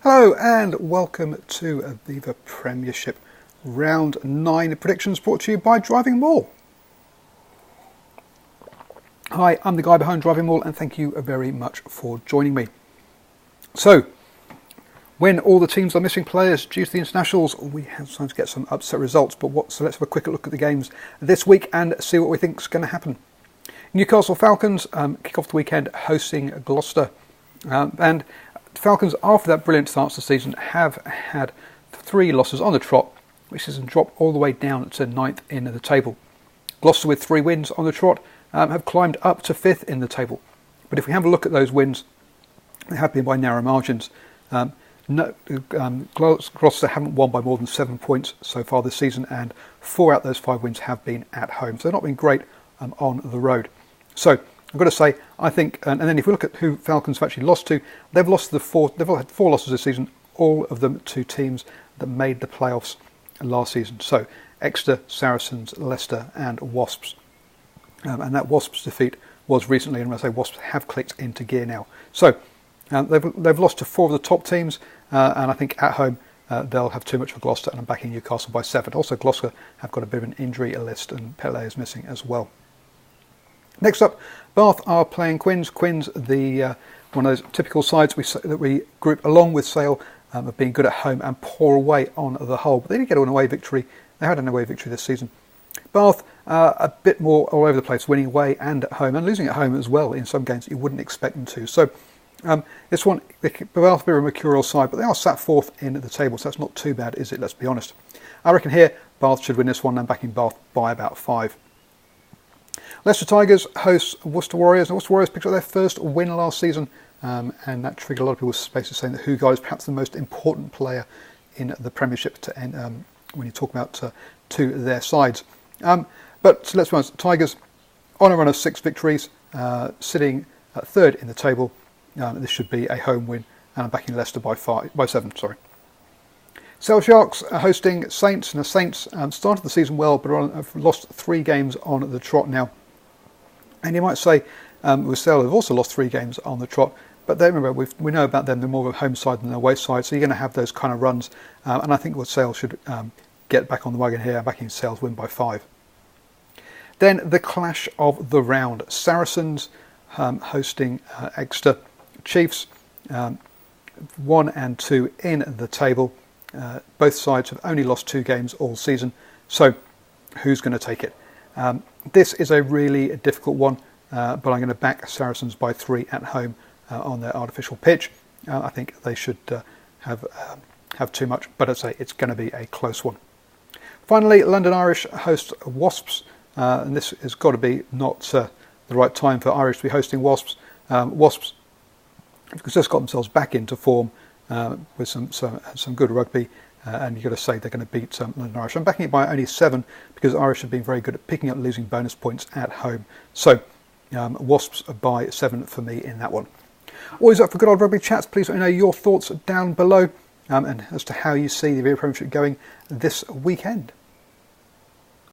Hello and welcome to Aviva Premiership Round 9 predictions brought to you by DrivingMaul. Hi, I'm the guy behind DrivingMaul and thank you very much for joining me. So, when all the teams are missing players due to the internationals, we have time to get some upset results. So let's have a quick look at the games this week and see what we think is going to happen. Newcastle Falcons kick off the weekend hosting Gloucester. And Falcons, after that brilliant start to the season, have had 3 losses on the trot, which has dropped all the way down to 9th in the table. Gloucester, with 3 wins on the trot, have climbed up to 5th in the table. But if we have a look at those wins, they have been by narrow margins. Gloucester haven't won by more than 7 points so far this season, and 4 out of those 5 wins have been at home. So they've not been great on the road. So I've got to say, I think, and then if we look at who Falcons have actually lost to, they've had 4 losses this season, all of them to teams that made the playoffs last season. So Exeter, Saracens, Leicester and Wasps. And that Wasps defeat was recently, and when I say Wasps have clicked into gear now. So they've lost to 4 of the top teams, and I think at home they'll have too much for Gloucester, and I'm backing Newcastle by 7. Also, Gloucester have got a bit of an injury list, and Pele is missing as well. Next up, Bath are playing Quins. Quins, one of those typical sides that we group along with Sale, of being good at home and poor away on the whole. But they did get an away victory. They had an away victory this season. Bath, a bit more all over the place, winning away and at home, and losing at home as well in some games you wouldn't expect them to. So this one, Bath are a bit of a mercurial side, but they are sat 4th in the table, so that's not too bad, is it? Let's be honest. I reckon here Bath should win this one. I'm backing Bath by about 5. Leicester Tigers host Worcester Warriors. And Worcester Warriors picked up their first win last season, and that triggered a lot of people's spaces saying that Hugo is perhaps the most important player in the Premiership to end, when you talk about to their sides. But let's be honest, Tigers on a run of 6 victories, sitting at 3rd in the table. This should be a home win, and I'm backing Leicester by 7. Sorry. Sale Sharks are hosting Saints. Now Saints started the season well, but have lost 3 games on the trot now. And you might say with Sale they've also lost 3 games on the trot, but remember we know about them, they're more of a home side than an away side, so you're going to have those kind of runs, and I think Sale should get back on the wagon here, backing Sale's win by 5. Then the clash of the round. Saracens hosting Exeter. Chiefs 1 and 2 in the table. Both sides have only lost 2 games all season, so who's going to take it? This is a really difficult one, but I'm going to back Saracens by 3 at home on their artificial pitch. I think they should have too much, but I'd say it's going to be a close one. Finally, London Irish host Wasps, and this has got to be not the right time for Irish to be hosting Wasps. Wasps have just got themselves back into form with some good rugby, and you've got to say they're going to beat London Irish. I'm backing it by only 7 because Irish have been very good at picking up losing bonus points at home. So Wasps by 7 for me in that one. Always up for good old rugby chats. Please let me know your thoughts down below, and as to how you see the Aviva Premiership going this weekend.